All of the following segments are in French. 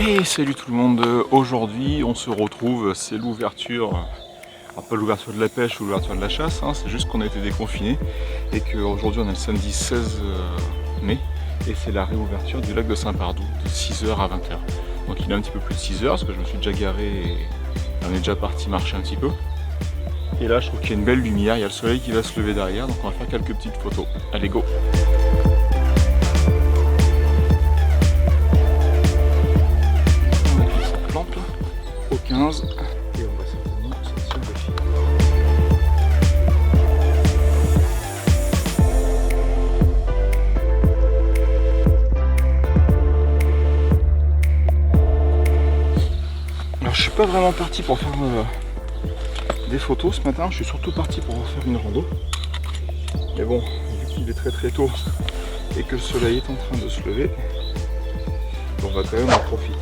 Et salut tout le monde, aujourd'hui on se retrouve, c'est l'ouverture, pas l'ouverture de la pêche ou l'ouverture de la chasse, hein, c'est juste qu'on a été déconfinés et qu'aujourd'hui on est le samedi 16 mai et c'est la réouverture du lac de Saint-Pardoux de 6h à 20h. Donc il est un petit peu plus de 6h parce que je me suis déjà garé et on est déjà parti marcher un petit peu. Et là je trouve qu'il y a une belle lumière, il y a le soleil qui va se lever derrière, donc on va faire quelques petites photos. Allez go! Au 15 et on va certainement sortir le fil. Alors je suis pas vraiment parti pour faire des photos ce matin, je suis surtout parti pour faire une rando. Mais bon, vu qu'il est très très tôt et que le soleil est en train de se lever, on va quand même en profiter.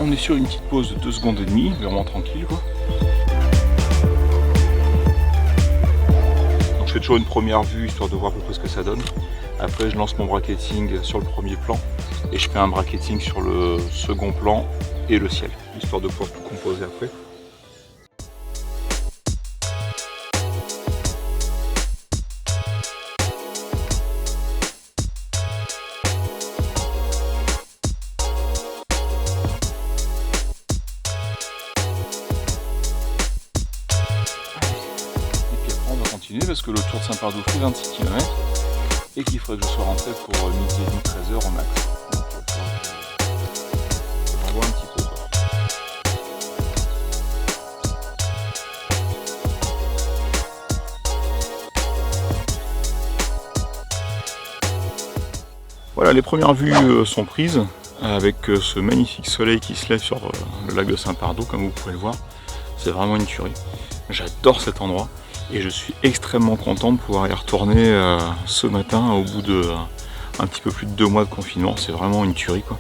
On est sur une petite pause de 2 secondes et demie, vraiment tranquille quoi. Donc je fais toujours une première vue histoire de voir à peu près ce que ça donne. Après je lance mon bracketing sur le premier plan et je fais un bracketing sur le second plan et le ciel, histoire de pouvoir tout composer après. Parce que le tour de Saint-Pardoux fait 26 km et qu'il faudrait que je sois rentré pour midi et demi, 13h au max. Donc on voit un petit peu. Voilà, les premières vues sont prises avec ce magnifique soleil qui se lève sur le lac de Saint-Pardoux, comme vous pouvez le voir. C'est vraiment une tuerie. J'adore cet endroit. Et je suis extrêmement content de pouvoir y retourner ce matin au bout de un petit peu plus de 2 mois de confinement. C'est vraiment une tuerie quoi.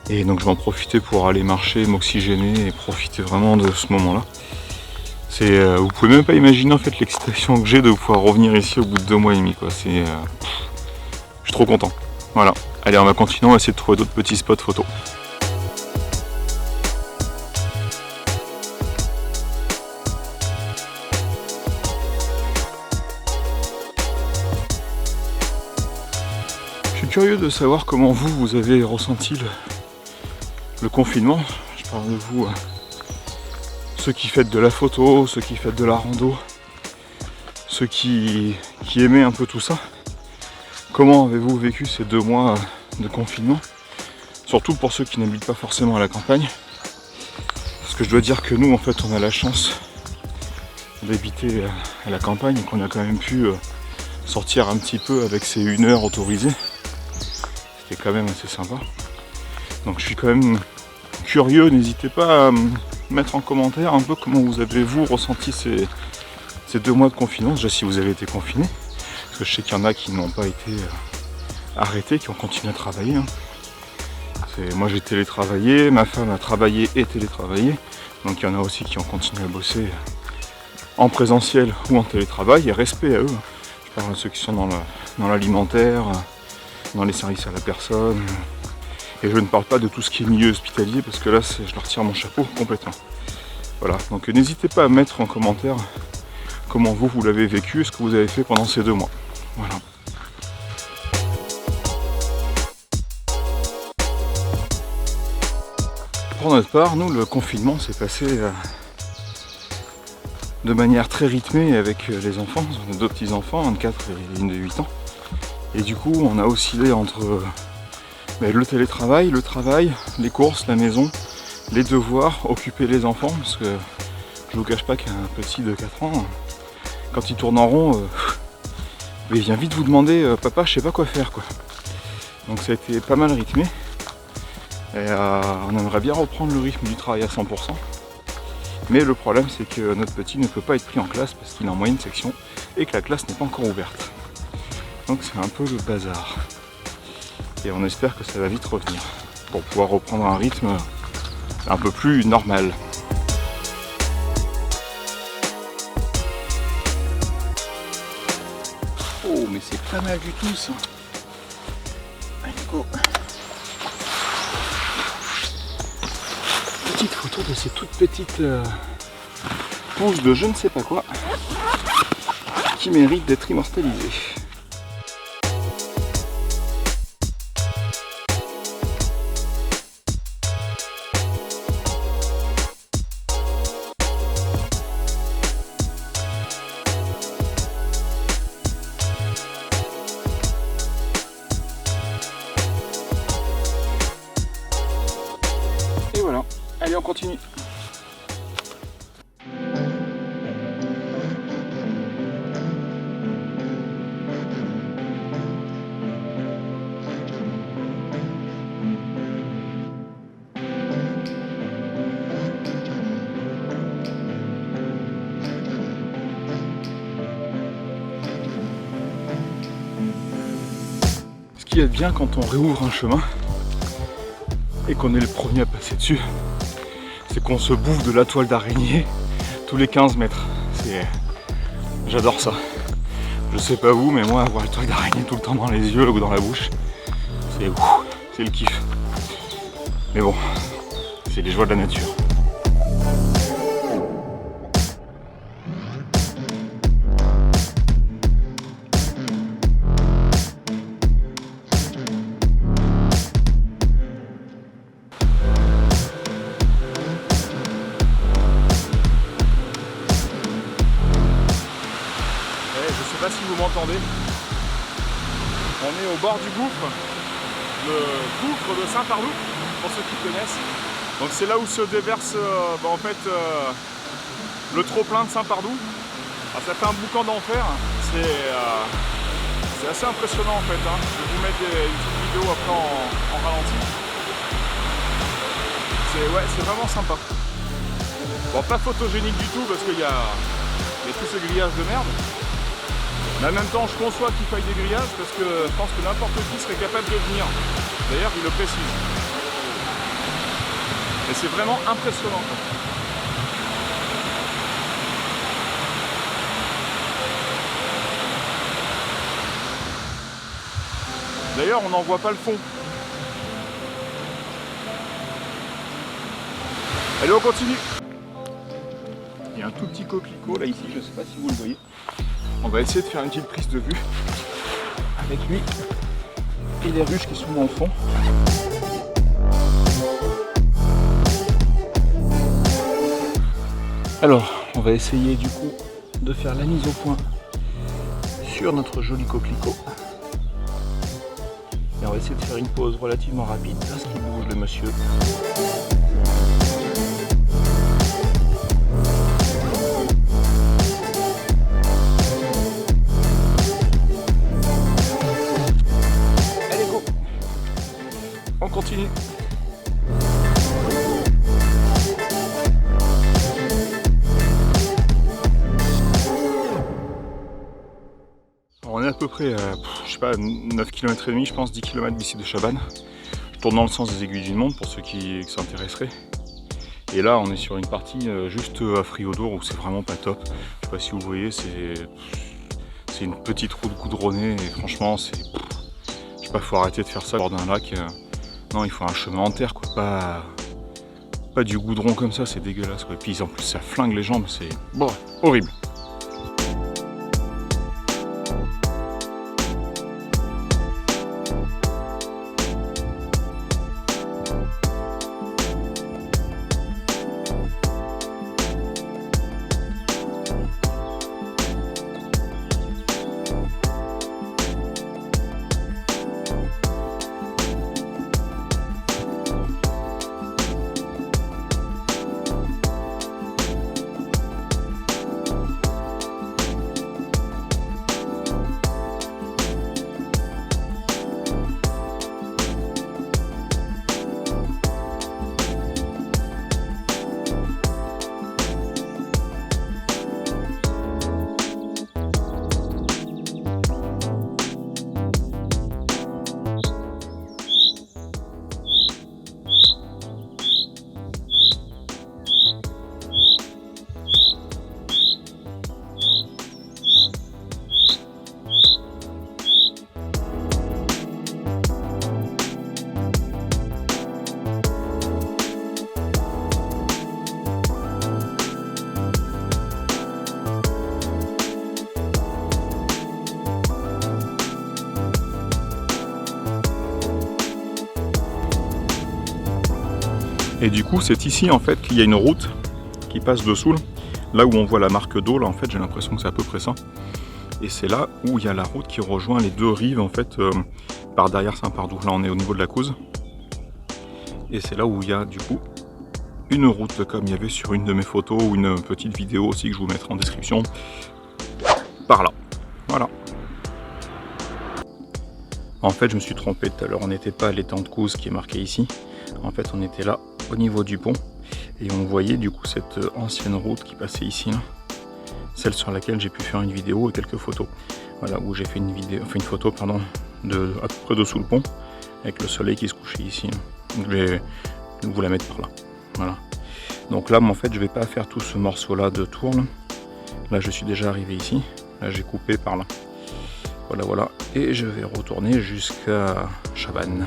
Et donc je vais en profiter pour aller marcher, m'oxygéner et profiter vraiment de ce moment-là. Vous pouvez même pas imaginer en fait l'excitation que j'ai de pouvoir revenir ici au bout de 2 mois et demi quoi. Je suis trop content. Voilà. Allez, on va continuer, on va essayer de trouver d'autres petits spots photos. Je suis curieux de savoir comment vous avez ressenti le confinement. Je parle de vous, ceux qui faites de la photo, ceux qui faites de la rando, ceux qui aimaient un peu tout ça. Comment avez-vous vécu ces 2 mois de confinement? Surtout pour ceux qui n'habitent pas forcément à la campagne. Parce que je dois dire que nous, en fait, on a la chance d'habiter à la campagne et qu'on a quand même pu sortir un petit peu avec ces 1 heure autorisée. C'était quand même assez sympa. Donc je suis quand même curieux, n'hésitez pas à me mettre en commentaire un peu comment vous avez ressenti ces 2 mois de confinement, déjà si vous avez été confiné, parce que je sais qu'il y en a qui n'ont pas été arrêtés, qui ont continué à travailler. Hein. Moi j'ai télétravaillé, ma femme a travaillé et télétravaillé, donc il y en a aussi qui ont continué à bosser en présentiel ou en télétravail, et respect à eux. Je parle à ceux qui sont dans l'alimentaire, dans les services à la personne, et je ne parle pas de tout ce qui est milieu hospitalier parce que là je leur tire mon chapeau complètement. Voilà, donc n'hésitez pas à mettre en commentaire comment vous l'avez vécu, ce que vous avez fait pendant ces 2 mois. Voilà. Pour notre part, nous le confinement s'est passé de manière très rythmée avec les enfants. On a 2 petits enfants, un de 4 et une de 8 ans. Et du coup, on a oscillé entre le télétravail, le travail, les courses, la maison, les devoirs, occuper les enfants, parce que je vous cache pas qu'un petit de 4 ans, quand il tourne en rond, il vient vite vous demander papa, je sais pas quoi faire quoi. Donc ça a été pas mal rythmé. Et on aimerait bien reprendre le rythme du travail à 100%. Mais le problème c'est que notre petit ne peut pas être pris en classe parce qu'il est en moyenne section et que la classe n'est pas encore ouverte. Donc c'est un peu le bazar. Et on espère que ça va vite revenir pour pouvoir reprendre un rythme un peu plus normal. Oh, mais c'est pas mal du tout ça. Allez, go. Petite photo de ces toutes petites ponces de je ne sais pas quoi qui méritent d'être immortalisées. Et voilà, allez on continue. Ce qui est bien quand on réouvre un chemin et qu'on est le premier à passer dessus, c'est qu'on se bouffe de la toile d'araignée tous les 15 mètres. J'adore ça. Je sais pas vous, mais moi avoir la toile d'araignée tout le temps dans les yeux ou dans la bouche, c'est le kiff. Mais bon, c'est les joies de la nature. Je sais pas si vous m'entendez. On est au bord du gouffre, le gouffre de Saint-Pardoux, pour ceux qui connaissent. Donc c'est là où se déverse en fait le trop-plein de Saint-Pardoux. Ça fait un boucan d'enfer. C'est assez impressionnant en fait. Je vais vous mettre une petite vidéo après en ralenti. C'est vraiment sympa. Bon, pas photogénique du tout parce qu'il y a tout ce grillage de merde. Mais en même temps, je conçois qu'il faille des grillages parce que je pense que n'importe qui serait capable de venir. D'ailleurs, il le précise. Et c'est vraiment impressionnant. D'ailleurs, on n'en voit pas le fond. Allez, on continue. Il y a un tout petit coquelicot là ici, je ne sais pas si vous le voyez. On va essayer de faire une petite prise de vue avec lui et les ruches qui sont dans le fond. Alors, on va essayer du coup de faire la mise au point sur notre joli coquelicot. Et on va essayer de faire une pause relativement rapide parce qu'il bouge le monsieur. On continue. On est à peu près à, je sais pas, 9 km et demi, je pense, 10 km d'ici de Chabannes. Je tourne dans le sens des aiguilles d'une montre pour ceux qui s'intéresseraient. Et là, on est sur une partie juste à Friodour où c'est vraiment pas top. Je sais pas si vous voyez, c'est une petite route goudronnée et franchement, je sais pas, faut arrêter de faire ça au bord d'un lac. Non, il faut un chemin en terre, quoi. Pas du goudron comme ça, c'est dégueulasse, quoi. Et puis en plus, ça flingue les jambes, c'est horrible. Et du coup c'est ici en fait qu'il y a une route qui passe dessous, là où on voit la marque d'eau, là en fait j'ai l'impression que c'est à peu près ça. Et c'est là où il y a la route qui rejoint les deux rives en fait par derrière Saint-Pardoux. Là on est au niveau de la Couze. Et c'est là où il y a du coup une route comme il y avait sur une de mes photos ou une petite vidéo aussi que je vous mettrai en description. Par là. Voilà. En fait je me suis trompé tout à l'heure, on n'était pas à l'étang de Couze qui est marqué ici. En fait on était là au niveau du pont et on voyait du coup cette ancienne route qui passait ici là. Celle sur laquelle j'ai pu faire une vidéo et quelques photos. Voilà, où j'ai fait une vidéo, enfin une photo pardon, de à peu près dessous le pont, avec le soleil qui se couchait ici. Donc, je vais vous la mettre par là. Voilà. Donc là, en fait, je vais pas faire tout ce morceau-là de tour. Là, je suis déjà arrivé ici. Là, j'ai coupé par là. Voilà, voilà. Et je vais retourner jusqu'à Chabannes.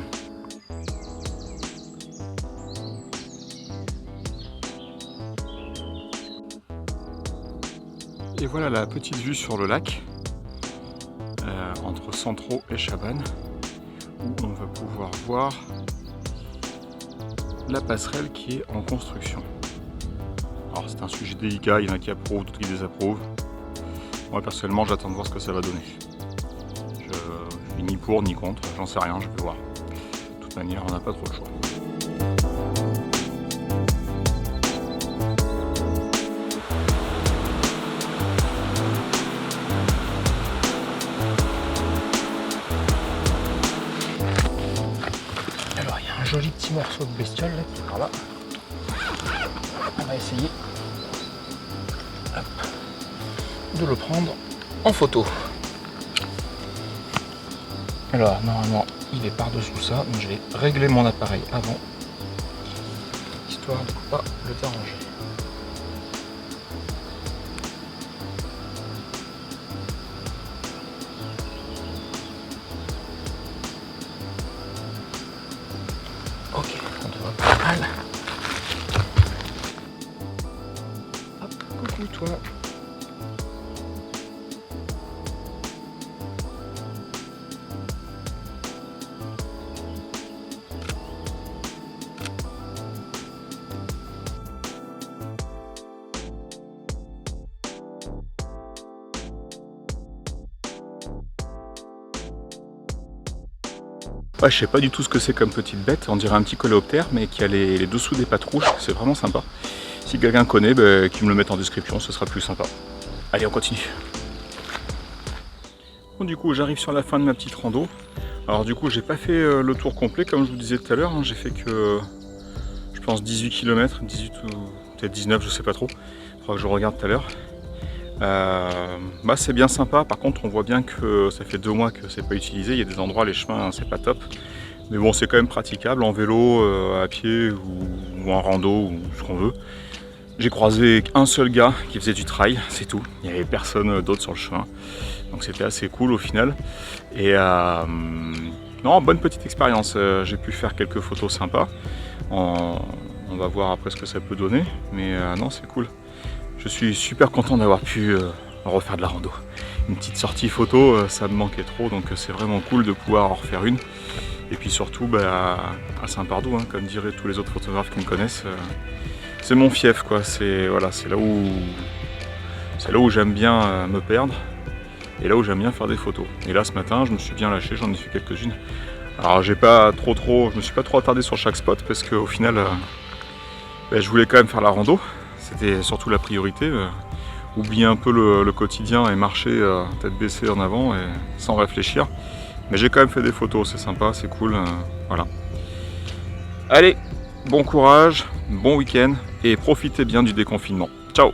Et voilà la petite vue sur le lac, entre Centraux et Chabannes, où on va pouvoir voir la passerelle qui est en construction. Alors c'est un sujet délicat, il y en a qui approuvent, d'autres qui désapprouvent. Moi personnellement j'attends de voir ce que ça va donner. Je suis ni pour ni contre, j'en sais rien, je vais voir. De toute manière on n'a pas trop le choix. Alors il y a un joli petit morceau de bestiole là qui est par là. On va essayer de le prendre en photo. Alors normalement il est par-dessous ça, donc je vais régler mon appareil avant, histoire de ne pas le déranger. Ok, on devrait pas mal. Hop, coucou toi. Ouais, je sais pas du tout ce que c'est comme petite bête, on dirait un petit coléoptère mais qui a les dessous des pattes rouges, c'est vraiment sympa. Si quelqu'un connaît, qu'il me le mette en description, ce sera plus sympa. Allez, on continue. Bon, du coup j'arrive sur la fin de ma petite rando. Alors du coup j'ai pas fait le tour complet comme je vous disais tout à l'heure, hein. J'ai fait que je pense 18 km, 18 ou peut-être 19, je sais pas trop. Il faudra que je regarde tout à l'heure. C'est bien sympa, par contre on voit bien que ça fait 2 mois que c'est pas utilisé, il y a des endroits, les chemins c'est pas top, mais bon c'est quand même praticable en vélo, à pied ou en rando ou ce qu'on veut. J'ai croisé un seul gars qui faisait du trail, c'est tout, il n'y avait personne d'autre sur le chemin, donc c'était assez cool au final. Et non, bonne petite expérience, j'ai pu faire quelques photos sympas, on va voir après ce que ça peut donner, mais non c'est cool. Je suis super content d'avoir pu refaire de la rando. Une petite sortie photo, ça me manquait trop, donc c'est vraiment cool de pouvoir en refaire une. Et puis surtout à Saint-Pardoux, hein, comme diraient tous les autres photographes qui me connaissent, c'est mon fief, quoi. C'est là où j'aime bien me perdre et là où j'aime bien faire des photos. Et là ce matin, je me suis bien lâché, j'en ai fait quelques-unes. Alors je me suis pas trop attardé sur chaque spot parce qu'au final, je voulais quand même faire la rando. C'était surtout la priorité, oublier un peu le quotidien et marcher tête baissée en avant et sans réfléchir. Mais j'ai quand même fait des photos, c'est sympa, c'est cool, voilà. Allez, bon courage, bon week-end et profitez bien du déconfinement. Ciao!